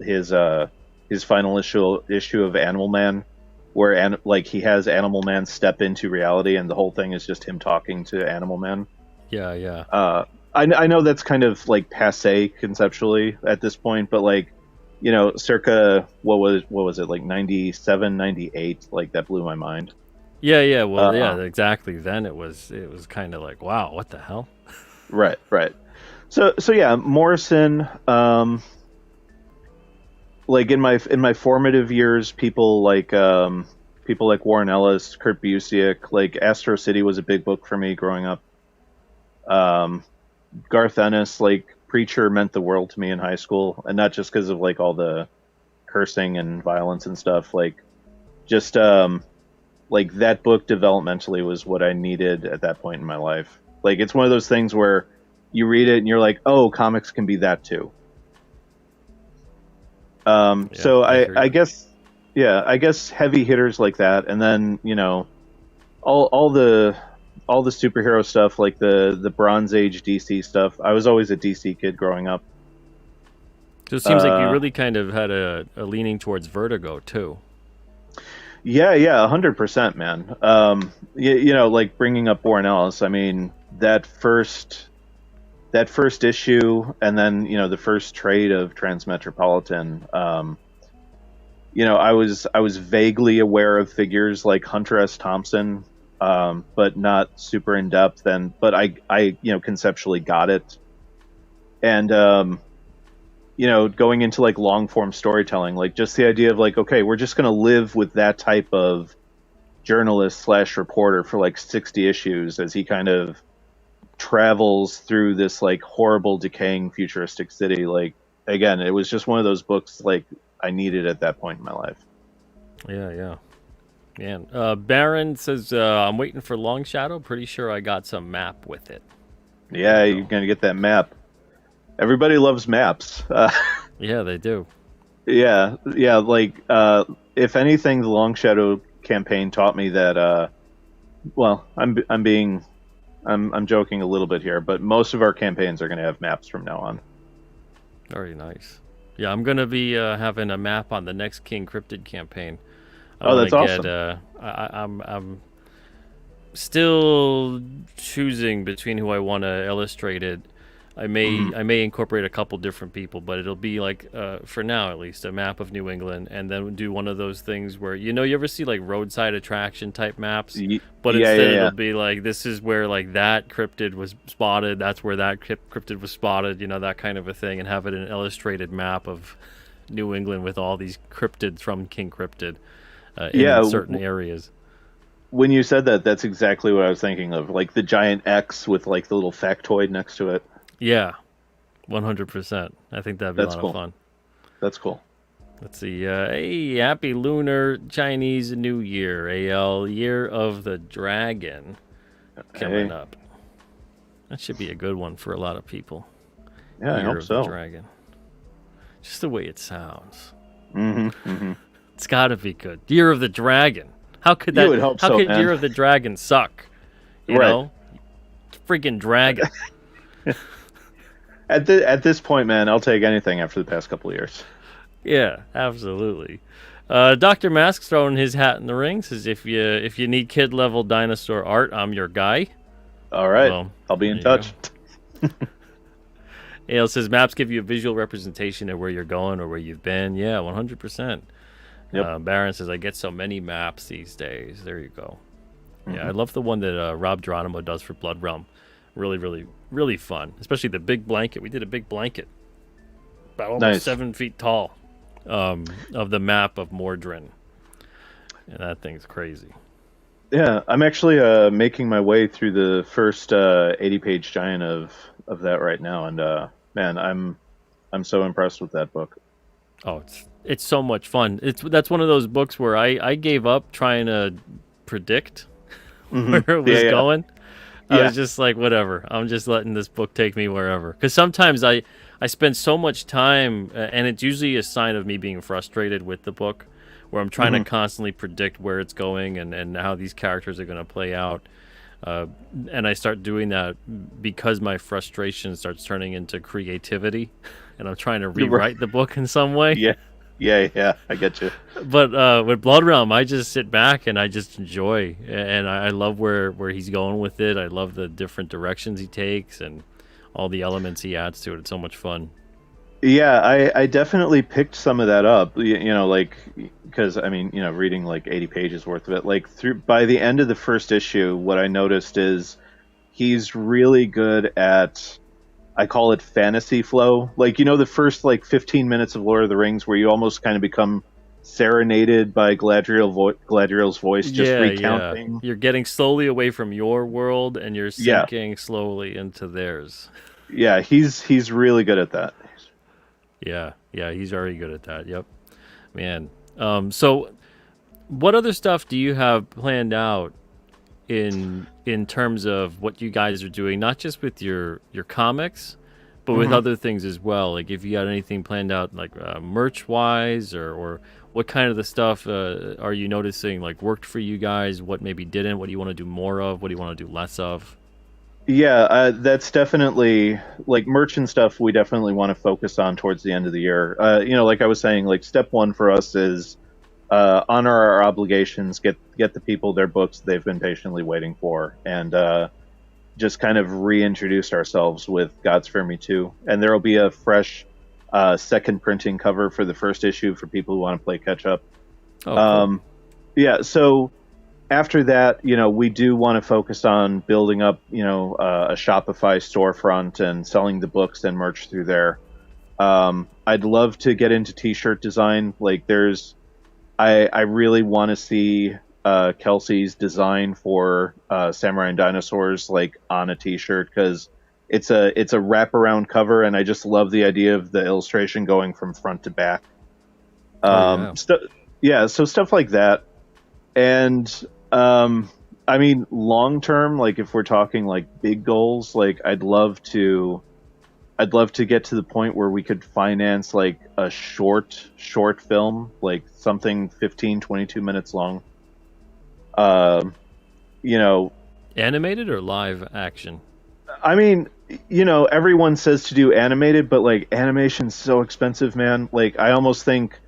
his final issue of Animal Man, where like he has Animal Man step into reality, and the whole thing is just him talking to Animal Man. Yeah, yeah. I know that's kind of like passe conceptually at this point, but like, circa what was it, like 97, 98, like that blew my mind. Yeah, yeah. Well, yeah, Uh, exactly. Then it was kind of like, wow, what the hell? right, right. So yeah, Morrison. Like in my formative years, people like Warren Ellis, Kurt Busiek, like Astro City was a big book for me growing up. Um, Garth Ennis, like Preacher, meant the world to me in high school, and not just because of like all the cursing and violence and stuff. Like just like that book developmentally was what I needed at that point in my life. Like it's one of those things where you read it and you're like, oh, comics can be that too. Yeah, So I I, hear I you. guess, yeah, I guess heavy hitters like that, and then all the superhero stuff, like the Bronze Age DC stuff. I was always a DC kid growing up. So it seems like you really kind of had a leaning towards Vertigo too. Yeah, 100%, man. Like bringing up Warren Ellis. I mean, that first issue, and then the first trade of Transmetropolitan. I was vaguely aware of figures like Hunter S. Thompson, but not super in depth. But I conceptually got it, and going into like long form storytelling, like just the idea of like, okay, we're just going to live with that type of journalist slash reporter for like 60 issues as he kind of travels through this like horrible decaying futuristic city. Like, again, it was just one of those books like I needed at that point in my life. Yeah. Man, Baron says I'm waiting for Long Shadow. Pretty sure I got some map with it. Yeah, you're gonna get that map. Everybody loves maps. Yeah, they do. Yeah. Like, if anything, the Long Shadow campaign taught me that. Well, I'm joking a little bit here, but most of our campaigns are going to have maps from now on. Very nice. Yeah, I'm gonna be having a map on the next King Cryptid campaign. Oh, that's awesome. I'm still choosing between who I want to illustrate it. I may incorporate a couple different people, but it'll be like for now at least a map of New England, and then do one of those things where you ever see like roadside attraction type maps, but instead it'll be like this is where like that cryptid was spotted, that's where that cryptid was spotted, that kind of a thing, and have it an illustrated map of New England with all these cryptids from King Cryptid in certain areas. When you said that, that's exactly what I was thinking of, like the giant X with like the little factoid next to it. Yeah, 100%. I think that'd be a lot of fun. That's cool. Let's see. Hey, happy Lunar Chinese New Year, AL. Year of the Dragon coming up. That should be a good one for a lot of people. Yeah, I hope so. Year of the Dragon. Just the way it sounds. Mm-hmm. It's got to be good. Year of the Dragon. How could that? You would hope how so, could man. Year of the Dragon suck? You know, freaking dragon. At this point, man, I'll take anything after the past couple of years. Yeah, absolutely. Dr. Mask's throwing his hat in the ring. Says if you need kid level dinosaur art, I'm your guy. All right, well, I'll be in touch. Ale says maps give you a visual representation of where you're going or where you've been. Yeah, 100%. Yep. Baron says I get so many maps these days. There you go. Mm-hmm. Yeah, I love the one that Rob Geronimo does for Blood Realm. Really, really, really fun. Especially the big blanket. We did a big blanket, about almost 7 feet tall, of the map of Mordrin, and that thing's crazy. Yeah, I'm actually making my way through the first 80-page giant of that right now, and man, I'm so impressed with that book. Oh, it's so much fun. That's one of those books where I gave up trying to predict where it was going. I was just like, whatever. I'm just letting this book take me wherever. Because sometimes I spend so much time, and it's usually a sign of me being frustrated with the book, where I'm trying to constantly predict where it's going and how these characters are going to play out. And I start doing that because my frustration starts turning into creativity, and I'm trying to rewrite the book in some way. Yeah, I get you. But with Blood Realm, I just sit back and I just enjoy, and I love where he's going with it. I love the different directions he takes and all the elements he adds to it. It's so much fun. Yeah, I definitely picked some of that up, like, because, I mean, reading like 80 pages worth of it, like by the end of the first issue, what I noticed is he's really good at, I call it fantasy flow. Like, the first like 15 minutes of Lord of the Rings where you almost kind of become serenaded by Galadriel's voice just recounting. Yeah. You're getting slowly away from your world and you're sinking slowly into theirs. Yeah, he's really good at that. Yeah, he's very good at that. Yep. Man. So what other stuff do you have planned out in terms of what you guys are doing, not just with your comics, but with other things as well? Like if you got anything planned out, like merch wise, or what kind of the stuff are you noticing like worked for you guys? What maybe didn't? What do you want to do more of? What do you want to do less of? Yeah, that's definitely like merch and stuff. We definitely want to focus on towards the end of the year. Like I was saying, like step one for us is honor our obligations, get the people their books they've been patiently waiting for, and just kind of reintroduce ourselves with God's Fear Me Too. And there will be a fresh second printing cover for the first issue for people who want to play catch up. Oh, cool. Yeah, so after that, we do want to focus on building up, a Shopify storefront and selling the books and merch through there. I'd love to get into T-shirt design. Like, I really want to see Kelsey's design for Samurai and Dinosaurs like on a T-shirt because it's a wraparound cover, and I just love the idea of the illustration going from front to back. Oh yeah. Yeah, so stuff like that. And I mean, long term, like if we're talking like big goals, like I'd love to get to the point where we could finance like a short film, like something 15, 22 minutes long. Um, you know, Animated or live action? I mean, everyone says to do animated, but like animation's so expensive, man. Like I almost think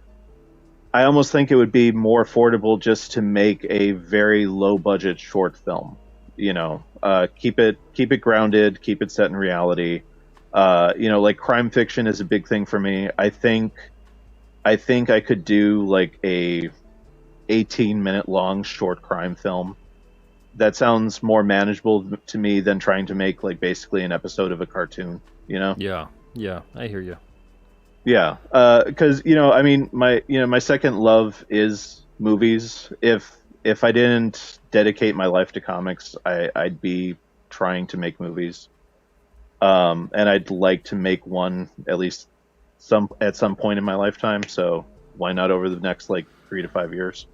it would be more affordable just to make a very low budget short film. Keep it grounded, keep it set in reality. Like crime fiction is a big thing for me. I think I could do like a 18-minute long short crime film. That sounds more manageable to me than trying to make like basically an episode of a cartoon. Yeah, yeah, I hear you. Yeah, because I mean, my second love is movies. If I didn't dedicate my life to comics, I'd be trying to make movies. And I'd like to make one at least at some point in my lifetime. So why not over the next like 3 to 5 years?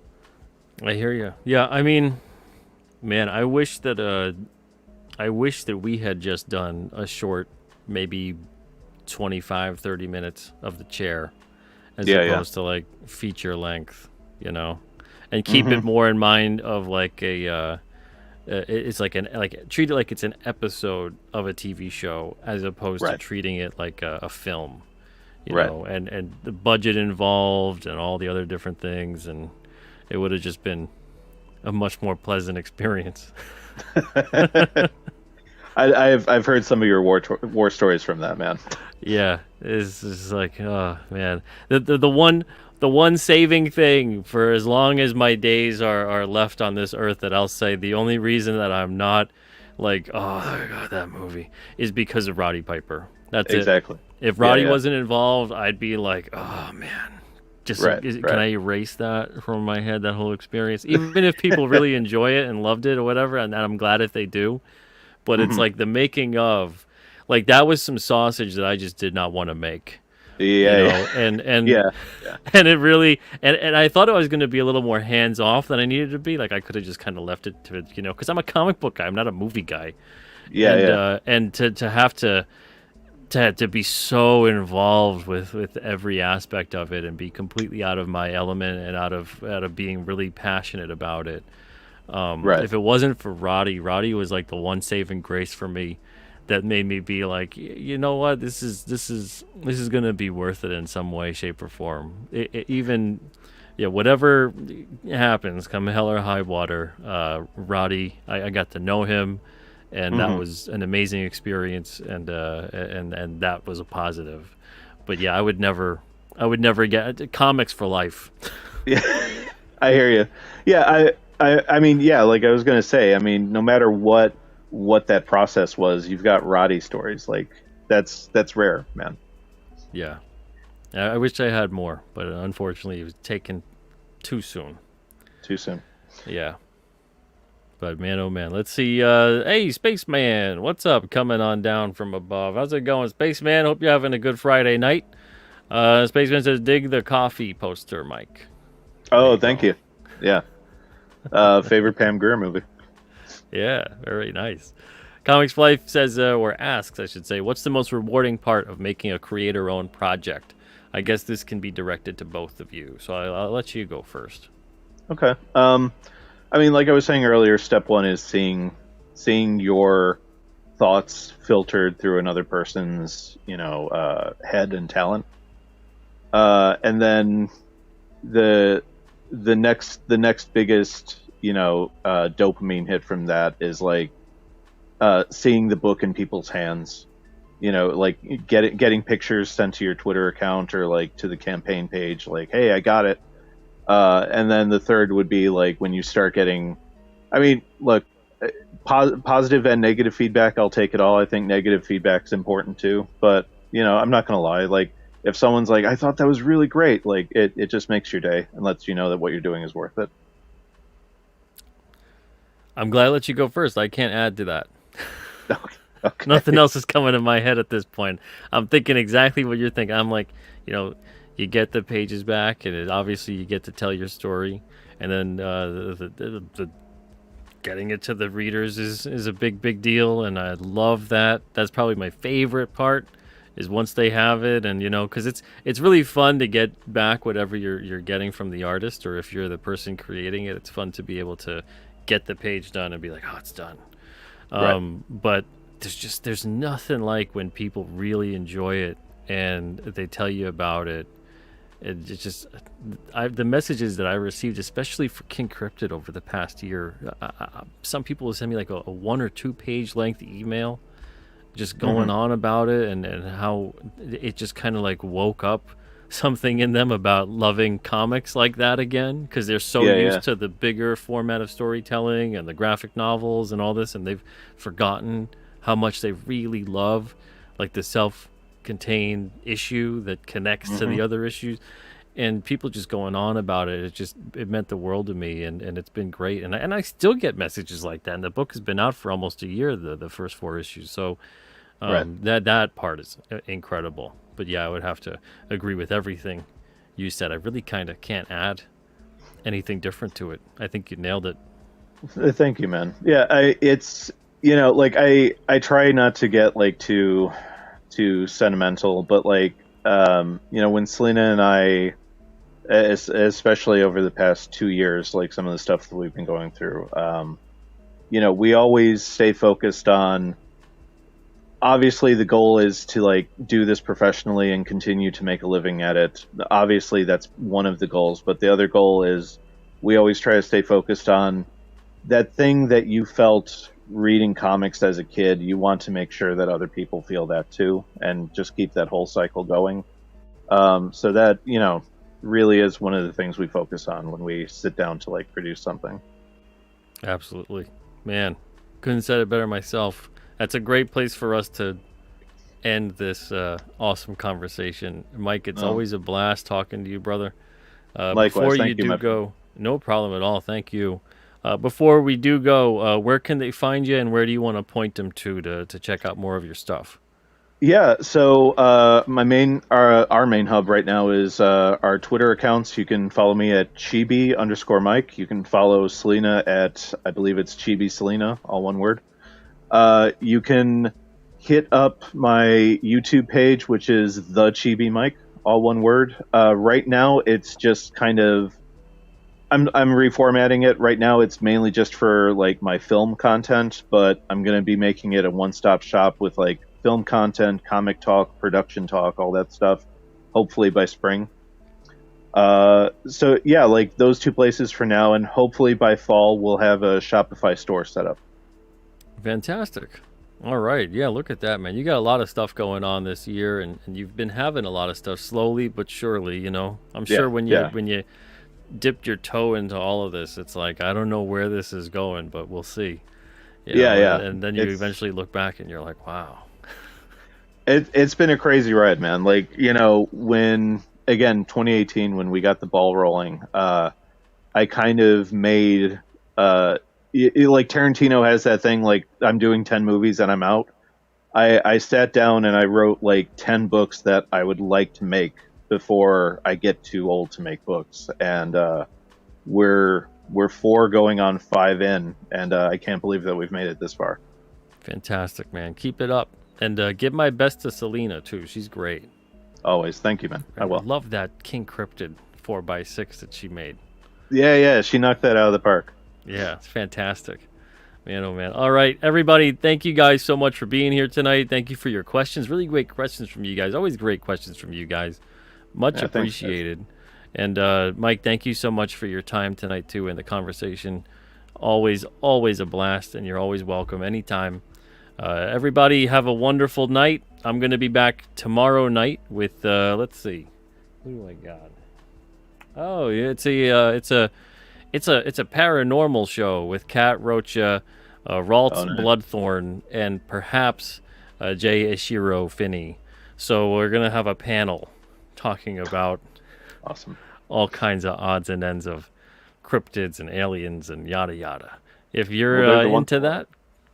I hear you. Yeah, I mean, man, I wish that we had just done a short, maybe 25, 30 minutes of the chair as Yeah, yeah. opposed to like feature length, and keep Hmm. it more in mind of like it's like treat it like it's an episode of a TV show as opposed to Right, treating it like a film, right. and the budget involved and all the other different things, and it would have just been a much more pleasant experience. I've heard some of your war stories from that, man. Yeah, it's just like, oh man, the one saving thing for as long as my days are left on this earth, that I'll say the only reason that I'm not like, oh god, that movie is because of Roddy Piper. That's it. Exactly. If Yeah, Roddy yeah. wasn't involved, I'd be like, oh man, Right, can right. I erase that from my head? That whole experience, even if people really enjoy it and loved it or whatever, and I'm glad if they do. But it's Hmm. like the making of, like that was some sausage that I just did not want to make, Yeah, yeah, and yeah, yeah. and it really, and I thought I was going to be a little more hands off than I needed to be. Like I could have just kind of left it to, because I'm a comic book guy, I'm not a movie guy, Yeah, yeah. and to have to be so involved with every aspect of it and be completely out of my element and out of being really passionate about it. Right. If it wasn't for Roddy was like the one saving grace for me that made me be like, you know what, this is gonna be worth it in some way, shape, or form. Even, yeah, whatever happens, come hell or high water, Roddy, I got to know him, and that Hmm. was an amazing experience, and that was a positive. But yeah, I would never get comics for life. Yeah, I hear you. Yeah, I mean, yeah, like I was gonna say, I mean, no matter what that process was, you've got Roddy stories. Like that's rare, man. Yeah, I wish I had more, but unfortunately, it was taken too soon. Too soon. Yeah, but man, oh man, let's see. Hey, Spaceman, what's up? Coming on down from above. How's it going, Spaceman? Hope you're having a good Friday night. Spaceman says, "Dig the coffee poster, Mike." There Oh, you thank go. you. Yeah. Favorite Pam Grier movie. Yeah, very nice. Comics for Life says, or asks, I should say, what's the most rewarding part of making a creator-owned project? I guess this can be directed to both of you, so I'll let you go first. Okay. I mean, like I was saying earlier, step one is seeing your thoughts filtered through another person's, head and talent. And then the the next biggest, dopamine hit from that is like seeing the book in people's hands. Like getting pictures sent to your Twitter account or like to the campaign page, like, hey, I got it. And then the third would be like when you start getting, I mean, look, positive and negative feedback, I'll take it all. I think negative feedback is important too. But, I'm not going to lie. Like, if someone's like, I thought that was really great, like, it just makes your day and lets you know that what you're doing is worth it. I'm glad I let you go first. I can't add to that. Okay. Nothing else is coming in my head at this point. I'm thinking exactly what you're thinking. I'm like, you get the pages back, and obviously you get to tell your story, and then the getting it to the readers is a big deal, and I love that. That's probably my favorite part, is once they have it, and because it's really fun to get back whatever you're getting from the artist, or if you're the person creating it, it's fun to be able to get the page done and be like, oh, it's done. Right. But there's nothing like when people really enjoy it and they tell you about it. It's just the messages that I received, especially for King Cryptid over the past year. Some people will send me like a 1 or 2 page length email, just going on about it and how it just kind of like woke up something in them about loving comics like that again, because they're so used to the bigger format of storytelling and the graphic novels and all this, and they've forgotten how much they really love like the self-contained issue that connects to the other issues. And people just going on about it, it meant the world to me, and it's been great. And I still get messages like that, and the book has been out for almost a year, the first 4 issues. So that part is incredible. But yeah, I would have to agree with everything you said. I really kind of can't add anything different to it. I think you nailed it. Thank you, man. Yeah, it's like I try not to get like too sentimental, but like when Selena and I, especially over the past 2 years, like some of the stuff that we've been going through, we always stay focused on. Obviously, the goal is to like do this professionally and continue to make a living at it. Obviously, that's one of the goals, but the other goal is we always try to stay focused on that thing that you felt reading comics as a kid. You want to make sure that other people feel that too, and just keep that whole cycle going. So that really is one of the things we focus on when we sit down to like produce something. Absolutely, man. Couldn't have said it better myself. That's a great place for us to end this awesome conversation. Mike, it's always a blast talking to you, brother. Likewise, before thank you you, do go, no problem at all. Thank you. Before we do go, where can they find you, and where do you want to point them to check out more of your stuff? Yeah, so our main hub right now is our Twitter accounts. You can follow me at chibi_Mike. You can follow Selena at, I believe it's Chibi Selena, all one word. You can hit up my YouTube page, which is the Chibi Mike, all one word. Right now, it's just kind of I'm reformatting it. Right now, it's mainly just for like my film content, but I'm gonna be making it a one-stop shop with like film content, comic talk, production talk, all that stuff. Hopefully by spring. So yeah, like those 2 places for now, and hopefully by fall we'll have a Shopify store set up. Fantastic. All right. Yeah, look at that, man. You got a lot of stuff going on this year, and you've been having a lot of stuff slowly but surely, I'm sure when you dipped your toe into all of this, it's like, I don't know where this is going, but we'll see. Yeah. And then you eventually look back and you're like, wow. It's been a crazy ride, man. Like, when, again, 2018, when we got the ball rolling, I kind of made, like Tarantino has that thing, like, I'm doing 10 movies and I'm out. I sat down and I wrote like 10 books that I would like to make before I get too old to make books. And we're 4 going on 5 in, and I can't believe that we've made it this far. Fantastic, man. Keep it up. And give my best to Selena, too. She's great. Always. Thank you, man. I will. Love that King Cryptid 4x6 that she made. Yeah. She knocked that out of the park. Yeah, it's fantastic. Man, oh man. All right, everybody, thank you guys so much for being here tonight. Thank you for your questions. Really great questions from you guys. Always great questions from you guys. Much appreciated. And Mike, thank you so much for your time tonight too and the conversation. Always a blast, and you're always welcome anytime. Everybody have a wonderful night. I'm going to be back tomorrow night with let's see. Who do I got? Oh, yeah, it's a paranormal show with Kat Rocha, Raltz Bloodthorn, and perhaps Jay Ishiro Finney. So we're gonna have a panel talking about all kinds of odds and ends of cryptids and aliens and yada yada. If you're into that,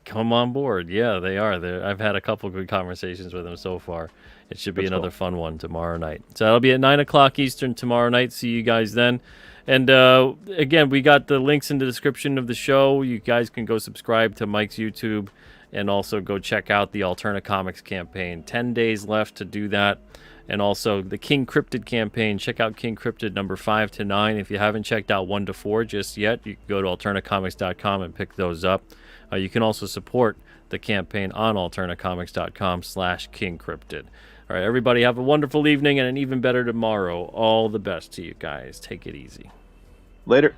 come on board. Yeah, they are. I've had a couple good conversations with them so far. It should be another fun one tomorrow night. So that'll be at 9 o'clock Eastern tomorrow night. See you guys then. And again, we got the links in the description of the show. You guys can go subscribe to Mike's YouTube and also go check out the Alterna Comics campaign. 10 days left to do that. And also the King Cryptid campaign. Check out King Cryptid number 5 to 9. If you haven't checked out 1 to 4 just yet, you can go to alternacomics.com and pick those up. You can also support the campaign on alternacomics.com/King Cryptid. All right, everybody, have a wonderful evening and an even better tomorrow. All the best to you guys. Take it easy. Later.